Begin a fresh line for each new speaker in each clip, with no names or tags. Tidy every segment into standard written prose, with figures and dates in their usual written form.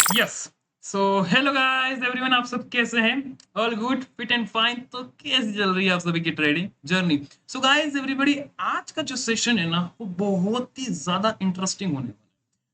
Yes. So hello guys everyone, आप सब कैसे हैं? All good, fit and fine. तो कैसी चल रही है आप सभी की trading journey? So guys everybody, आज का जो सेशन है ना वो बहुत ही ज्यादा इंटरेस्टिंग होने वाला है,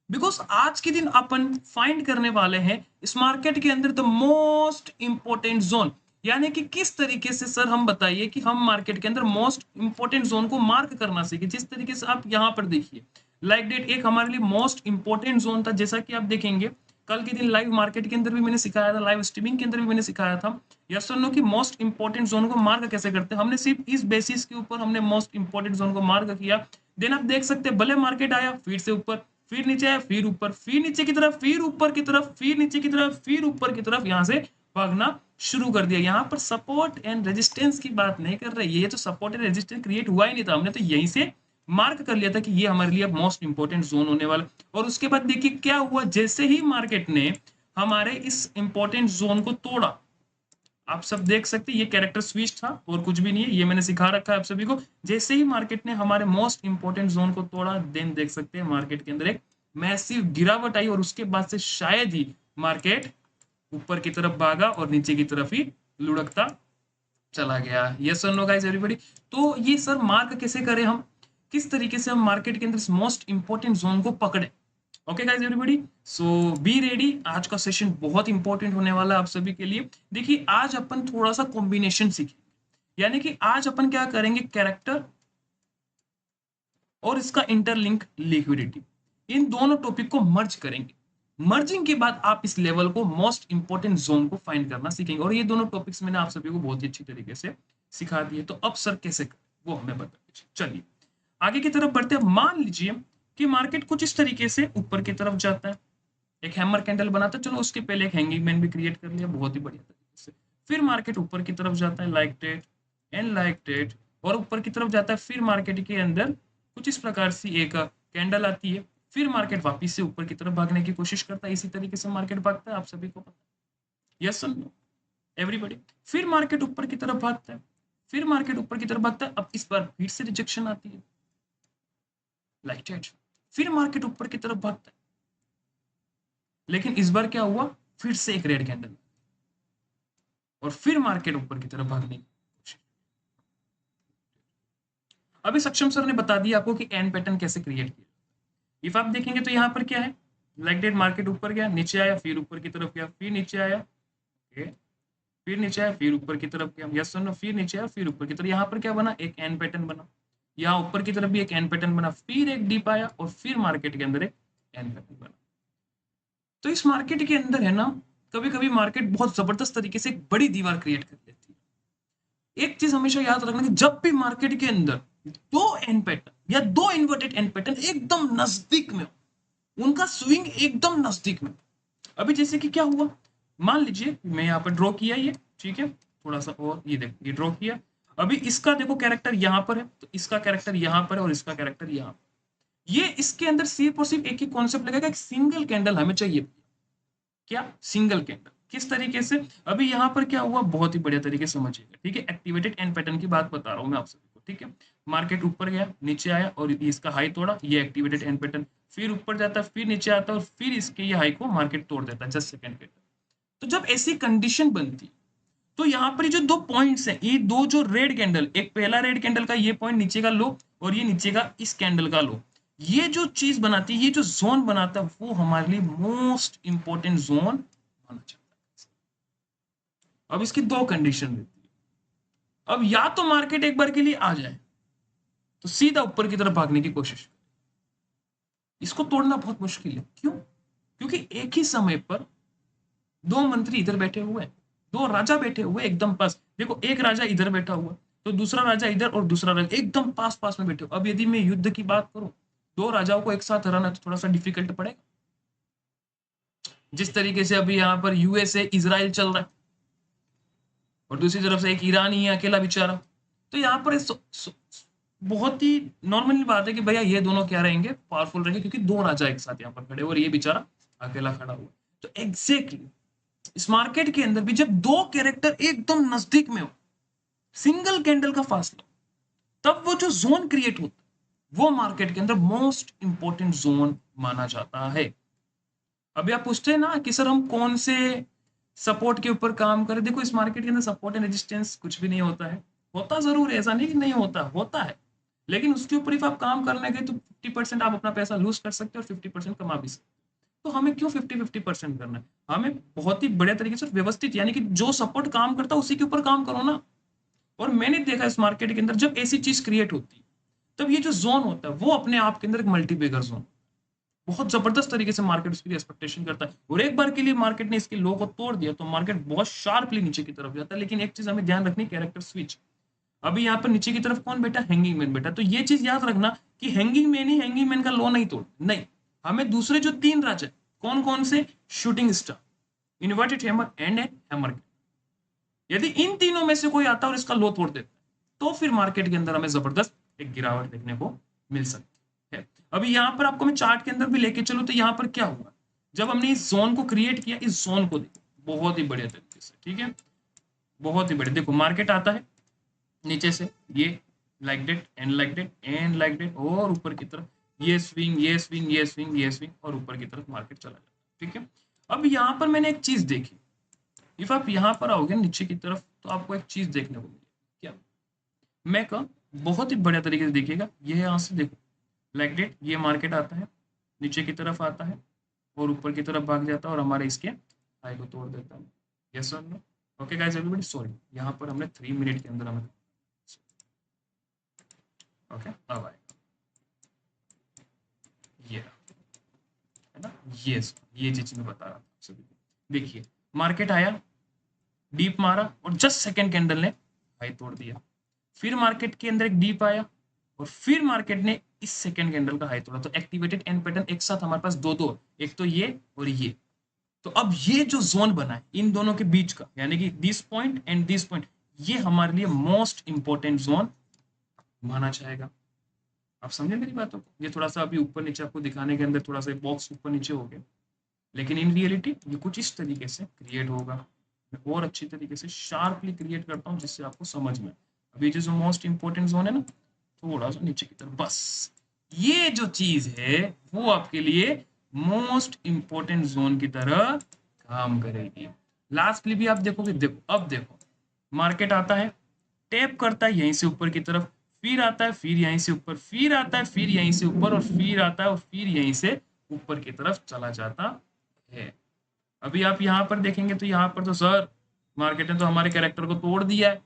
बिकॉज आज के दिन अपन फाइंड करने वाले हैं इस मार्केट के अंदर द मोस्ट इंपॉर्टेंट जोन। यानी कि किस तरीके से सर हम बताइए कि हम मार्केट के अंदर मोस्ट इंपॉर्टेंट जोन को मार्क करना सीखे। जिस तरीके से आप यहाँ पर देखिए, लाइक डेट एक हमारे लिए मोस्ट इंपॉर्टेंट जोन था। जैसा कि आप देखेंगे कल के दिन लाइव मार्केट के अंदर भी मैंने सिखाया था, लाइव स्ट्रीमिंग के अंदर भी मैंने सिखाया था यस और नो की मोस्ट इंपॉर्टेंट जोन को मार्क कैसे करते हैं। हमने सिर्फ इस बेसिस के ऊपर हमने मोस्ट इंपॉर्टेंट जोन को मार्क किया। देन आप देख सकते हैं भले मार्केट आया फिर से ऊपर, फिर नीचे आया, फिर ऊपर, फिर नीचे की तरफ, फिर ऊपर की तरफ, फिर नीचे की तरफ, फिर ऊपर की तरफ, यहाँ से भागना शुरू कर दिया। यहाँ पर सपोर्ट एंड रेजिस्टेंस की बात नहीं कर रहे, ये तो सपोर्ट एंड रेजिस्टेंस क्रिएट हुआ ही नहीं था, हमने तो यहीं से मार्क कर लिया था कि ये हमारे लिए मोस्ट इंपॉर्टेंट जोन होने वाला। और उसके बाद देखिए क्या हुआ, जैसे ही मार्केट ने हमारे इस इंपॉर्टेंट जोन को तोड़ा, आप सब देख सकते हैं ये कैरेक्टर स्विच था और कुछ भी नहीं है, ये मैंने सिखा रखा है आप सभी को। जैसे ही मार्केट ने हमारे मोस्ट इंपॉर्टेंट जोन को तोड़ा, देन देख सकते हैं मार्केट के अंदर एक मैसिव गिरावट आई और उसके बाद से शायद ही मार्केट ऊपर की तरफ भागा और नीचे की तरफ ही लुढ़कता चला गया। यस और नो गाइस एवरीबॉडी? तो ये सर मार्क कैसे करें हम, किस तरीके से हम मार्केट के अंदर मोस्ट इंपॉर्टेंट जोन को पकड़े। Okay guys everybody, so be ready. आज का सेशन बहुत इंपॉर्टेंट होने वाला है आप सभी के लिए। देखिए आज अपन थोड़ा सा कॉम्बिनेशन सीखेंगे, यानी कि आज अपन क्या करेंगे, कैरेक्टर और इसका इंटरलिंक लिक्विडिटी, इन दोनों टॉपिक को मर्ज करेंगे। मर्जिंग के बाद आप इस लेवल को मोस्ट इंपॉर्टेंट जोन को फाइंड करना सीखेंगे। और ये दोनों टॉपिक्स मैंने आप सभी को बहुत ही अच्छी तरीके से सिखा दिए। तो अब सर कैसे करें वो हमें बता दीजिए। चलिए आगे की तरफ बढ़ते हैं। मान लीजिए कि मार्केट कुछ इस तरीके से ऊपर की तरफ जाता है, एक हैमर कैंडल बनाता है, चलो उसके पहले एक हैंगिंग मैन भी क्रिएट कर लिया बहुत ही बढ़िया तरीके से। फिर मार्केट ऊपर की तरफ जाता है like that and like that, और ऊपर की तरफ जाता है। फिर मार्केट के अंदर कुछ इस प्रकार से एक कैंडल आती है, फिर मार्केट वापिस से ऊपर की तरफ भागने की कोशिश करता है। इसी तरीके से मार्केट भागता है, आप सभी को पता है। Yes no everybody? फिर मार्केट ऊपर की तरफ भागता है, फिर मार्केट ऊपर की तरफ भागता है। अब इस बार फिर से रिजेक्शन आती है लाइक डेट, फिर मार्केट ऊपर की तरफ भागता है, लेकिन इस बार क्या हुआ, फिर से एक रेड कैंडल और फिर मार्केट ऊपर की तरफ भागने की कोशिश। अभी सक्षम सर ने बता दिया आपको कि एन पैटर्न कैसे क्रिएट किया। इफ आप देखेंगे तो यहाँ पर क्या है, लाइक डेट मार्केट ऊपर गया, नीचे आया, फिर ऊपर की तरफ गया, फिर नीचे आया, ओके, फिर नीचे आया, फिर ऊपर की तरफ गया, यस नो, फिर नीचे आया, फिर ऊपर की तरफ। यहाँ पर क्या बना, एक एन पैटर्न बना। यहाँ ऊपर की तरफ भी एक एन पैटर्न बना, फिर एक डीप आया और फिर मार्केट के अंदर एक एन पैटर्न बना। तो इस मार्केट के अंदर है ना, कभी कभी मार्केट बहुत जबरदस्त तरीके से एक बड़ी दीवार क्रिएट कर लेती है। एक चीज हमेशा याद रखना कि जब भी मार्केट के अंदर दो एन पैटर्न या दो इन्वर्टेड एन पैटर्न एकदम नजदीक में, उनका स्विंग एकदम नजदीक में। अभी जैसे कि क्या हुआ, मान लीजिए मैं यहाँ पर ड्रॉ किया ये, ठीक है, थोड़ा सा और ये देखो, ये ड्रॉ किया। अभी इसका देखो कैरेक्टर यहाँ पर है, तो इसका कैरेक्टर यहाँ पर है और इसका कैरेक्टर यहाँ पर। ये इसके अंदर सिर्फ और सिर्फ एक ही कॉन्सेप्ट लगेगा, एक सिंगल कैंडल हमें चाहिए। क्या, सिंगल कैंडल। किस तरीके से, अभी यहाँ पर क्या हुआ, बहुत ही बढ़िया तरीके से समझिएगा, ठीक है। एक्टिवेटेड एंड पैटर्न की बात बता रहा हूँ मैं आप सभी को, ठीक है। मार्केट ऊपर गया, नीचे आया और इसका हाई तोड़ा, ये एक्टिवेटेड एंड पैटर्न। फिर ऊपर जाता है, फिर नीचे आता है और फिर इसके ये हाई को मार्केट तोड़ देता है जस्ट सेकंड के। तो जब ऐसी कंडीशन बनती, तो यहाँ पर जो दो पॉइंट्स हैं, ये दो जो रेड कैंडल, एक पहला रेड कैंडल का ये पॉइंट नीचे का लो और ये नीचे का इस कैंडल का लो, ये जो चीज बनाती है, ये जो जोन बनाता है, वो हमारे लिए मोस्ट इंपॉर्टेंट जोन माना जाता है। अब इसकी दो कंडीशन रहती है। अब या तो मार्केट एक बार के लिए आ जाए तो सीधा ऊपर की तरफ भागने की कोशिश, इसको तोड़ना बहुत मुश्किल है। क्यों? क्योंकि एक ही समय पर दो मंत्री इधर बैठे हुए हैं, दो राजा बैठे हुए एकदम पास। देखो एक राजा इधर बैठा हुआ, तो दूसरा राजा इधर और दूसरा राजा एकदम पास पास में बैठे हो। अब यदि मैं युद्ध की बात करूं, दो राजाओं को एक साथ हराना तो थोड़ा सा डिफिकल्ट पड़ेगा। जिस तरीके से अभी यहाँ पर यूएसए इजराइल चल रहा है और दूसरी तरफ से एक ईरान ही है अकेला बेचारा, तो यहाँ पर बहुत ही नॉर्मल बात है कि भैया ये दोनों क्या रहेंगे, पावरफुल रहेंगे, क्योंकि दो राजा एक साथ यहाँ पर खड़े और ये बेचारा अकेला खड़ा हुआ। तो एग्जैक्टली इस मार्केट के अंदर भी जब दो कैरेक्टर एकदम नजदीक में हो, सिंगल कैंडल का फासला, तब वो जो जोन क्रिएट होता है वो मार्केट के अंदर मोस्ट इंपॉर्टेंट जोन माना जाता है। अभी आप पूछते हैं ना कि सर हम कौन से सपोर्ट के ऊपर काम करें। देखो इस मार्केट के अंदर सपोर्ट एंड रेजिस्टेंस कुछ भी नहीं होता है, होता जरूर है, ऐसा नहीं कि नहीं होता, होता है, लेकिन उसके ऊपर if आप काम करने गए तो 50% आप अपना पैसा लूज कर सकते हो और 50% कमा भी सकते हो। तो हमें क्यों 50-50% करना है, हमें बहुत ही बढ़िया तरीके से व्यवस्थित, यानी कि जो सपोर्ट काम करता है उसी के ऊपर काम करो ना। और मैंने देखा इस मार्केट के अंदर जब ऐसी चीज क्रिएट होती है तब ये जो जोन होता है वो अपने आप के अंदर एक मल्टीबेगर जोन, बहुत जबरदस्त तरीके से मार्केट उसके लिए एक्सपेक्टेशन करता है, और एक बार के लिए मार्केट ने इसके लो को तोड़ दिया तो मार्केट बहुत शार्पली नीचे की तरफ जाता है। लेकिन एक चीज हमें ध्यान रखनी, कैरेक्टर स्विच। अभी यहाँ पर नीचे की तरफ कौन बैठा, हैंगिंग मैन बैठा, तो ये चीज याद रखना कि हैंगिंग मैन ही हैंगिंग मैन का लो नहीं तोड़, नहीं, हमें दूसरे जो तीन राजा कौन कौन से, shooting star, inverted hammer and hammer, यदि इन तीनों में से कोई आता है और इसका लो तोड़ देता है तो फिर मार्केट के अंदर हमें जबरदस्त एक गिरावट देखने को मिल सकती है। अभी यहाँ पर आपको मैं चार्ट के अंदर भी लेके चलूं तो यहाँ पर क्या हुआ, जब हमने इस जोन को क्रिएट किया, इस जोन को देखो बहुत ही बढ़िया तरीके से, ठीक है, बहुत ही बढ़िया। देखो मार्केट आता है नीचे से, ये like that and like that and like that, और ऊपर की तरफ ये स्विंग ये स्विंग ये स्विंग ये स्विंग, और ऊपर की तरफ मार्केट चला जाता है, ठीक है। अब यहाँ पर मैंने एक चीज देखी, इफ आप यहाँ पर आओगे नीचे की तरफ तो आपको एक चीज देखने को मिलेगी, क्या, मैं का बहुत ही बढ़िया तरीके से देखिएगा, ये यहाँ से देखो लाइक डेट, ये मार्केट आता है नीचे की तरफ आता है और ऊपर की तरफ भाग जाता है और हमारे इसके हाई को तोड़ देता है। यस और no? Okay guys everybody, sorry यहाँ पर हमने 3 मिनट के अंदर हमें, ओके अब आएगा ये रहा, है ना, ये चीज मैं बता रहा था सभी को। देखिए मार्केट आया, डीप मारा और जस्ट सेकंड कैंडल ने हाई तोड़ दिया, फिर मार्केट के अंदर एक डीप आया और फिर मार्केट ने इस सेकंड कैंडल का हाई तोड़ा, तो एक्टिवेटेड एंड पैटर्न एक साथ हमारे पास दो दो, एक तो ये और ये। तो अब ये जो जोन बना है इन दोनों के बीच का, यानी कि this point and this point, ये हमारे लिए मोस्ट इंपॉर्टेंट जोन माना जाएगा। आप समझे मेरी बातों को? ये थोड़ा सा अभी ऊपर नीचे आपको दिखाने के अंदर थोड़ा सा बॉक्स ऊपर नीचे हो गया, लेकिन इन रियलिटी ये कुछ इस तरीके से क्रिएट होगा। मैं और अच्छी तरीके से शार्पली क्रिएट करता हूँ जिससे आपको समझ में, अभी जो मोस्ट इंपॉर्टेंट जोन है ना, थोड़ा सा नीचे की तरफ, बस ये जो चीज है वो आपके लिए मोस्ट इंपॉर्टेंट जोन की तरह काम करेगी। लास्टली भी आप देखोगे, देखो अब देखो मार्केट आता है, टैप करता है यहीं से ऊपर की तरफ, फिर आता है, फिर यहीं से ऊपर, फिर आता है, फिर यहीं से ऊपर, और फिर आता है और फिर यहीं से ऊपर की तरफ चला जाता है। अभी आप यहाँ पर देखेंगे तो यहाँ पर तो सर मार्केट ने तो हमारे कैरेक्टर को तोड़ दिया है,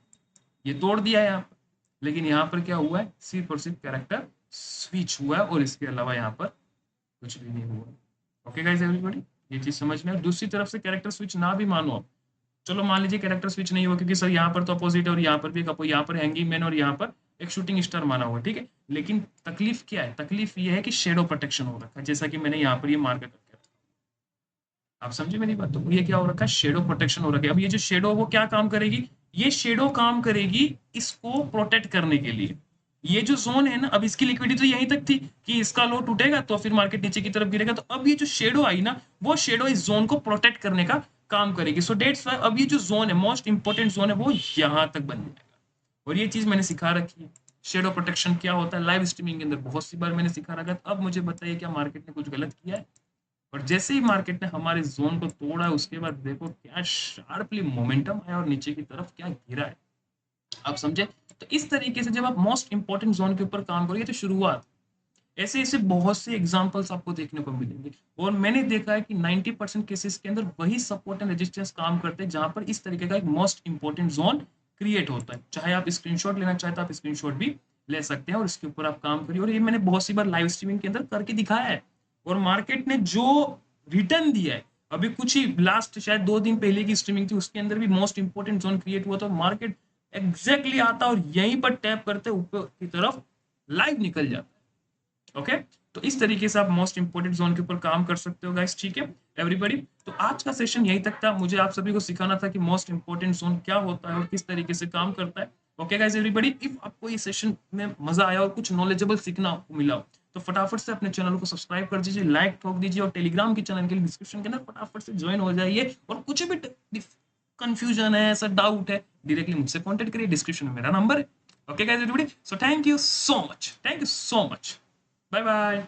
ये तोड़ दिया है यहाँ पर, लेकिन यहाँ पर क्या हुआ है, सिर्फ और सिर्फ कैरेक्टर स्विच हुआ है और इसके अलावा यहाँ पर कुछ भी नहीं हुआ। ओके गाइस एवरीबॉडी, ये चीज समझ में। दूसरी तरफ से कैरेक्टर स्विच ना भी मानो आप, चलो मान लीजिए कैरेक्टर स्विच नहीं हुआ क्योंकि सर यहाँ पर तो अपोजिट है और यहाँ पर भी यहाँ पर हैंगिंग मैन और यहाँ पर एक शूटिंग स्टार माना हुआ, ठीक है, लेकिन तकलीफ क्या है, तकलीफ ये है कि शेडो प्रोटेक्शन हो रखा है, जैसा कि मैंने यहाँ पर ये मार्क करके, आप समझे मेरी बात? तो ये क्या हो रखा है, शेडो प्रोटेक्शन हो रखा है। अब ये जो शेडो वो क्या काम करेगी, ये शेडो काम करेगी इसको प्रोटेक्ट करने के लिए। ये जो जोन है ना, अब इसकी लिक्विडिटी तो यहीं तक थी कि इसका लो टूटेगा तो फिर मार्केट नीचे की तरफ गिरेगा, तो अब ये जो शेडो आई ना, वो शेडो इस जोन को प्रोटेक्ट करने का काम करेगी। सो डेट्स व्हाई अब ये जो जोन है, मोस्ट इंपॉर्टेंट जोन है, वो यहां तक बन जाएगा। और ये चीज मैंने सिखा रखी है, शेडो प्रोटेक्शन क्या होता है लाइव स्ट्रीमिंग के अंदर बहुत सी बार मैंने सिखा रखा है। अब मुझे बताइए क्या मार्केट ने कुछ गलत किया है? और जैसे ही मार्केट ने हमारे जोन को तोड़ा उसके बाद देखो क्या शार्पली मोमेंटम आया और नीचे की तरफ क्या गिरा है, आप समझे? तो इस तरीके से जब आप मोस्ट इंपॉर्टेंट जोन के ऊपर काम करोगे तो शुरुआत, ऐसे ऐसे बहुत से एग्जांपल्स आपको देखने को मिलेंगे। और मैंने देखा है कि 90% केसेस के अंदर वही सपोर्ट एंड रेजिस्टेंस काम करते हैं जहां पर इस तरीके का एक मोस्ट इंपॉर्टेंट जोन क्रिएट होता है। चाहे आप स्क्रीनशॉट लेना चाहे तो आप स्क्रीनशॉट भी ले सकते हैं और इसके ऊपर आप काम करिए। और ये मैंने बहुत सी बार लाइव स्ट्रीमिंग के अंदर करके दिखाया है और मार्केट ने जो रिटर्न दिया है, अभी कुछ ही लास्ट शायद 2 दिन पहले की स्ट्रीमिंग थी उसके अंदर भी मोस्ट इंपॉर्टेंट जोन क्रिएट हुआ था, मार्केट एग्जैक्टली आता और यहीं पर टैप करते ऊपर की तरफ लाइव निकल जाता है। ओके, तो इस तरीके से आप मोस्ट इंपोर्टेंट जोन के ऊपर काम कर सकते हो गाइस, ठीक है एवरीबॉडी। तो आज का सेशन यहीं तक था, मुझे आप सभी को सिखाना था कि मोस्ट इंपोर्टेंट जोन क्या होता है और किस तरीके से काम करता है। ओके गाइस एवरीबॉडी, इफ आपको ये सेशन में मजा आया और कुछ नॉलेजेबल सीखना मिला तो फटाफट से अपने चैनल को सब्सक्राइब कर दीजिए, लाइक ठोक दीजिए और टेलीग्राम की चैनल के लिए डिस्क्रिप्शन के अंदर फटाफट से ज्वाइन हो जाइए। और कुछ भी कंफ्यूजन है, ऐसा डाउट है, डायरेक्टली मुझसे कॉन्टेक्ट करिए, डिस्क्रिप्शन में मेरा नंबर है। Okay guys everybody, so thank you so much, thank you so much, bye bye.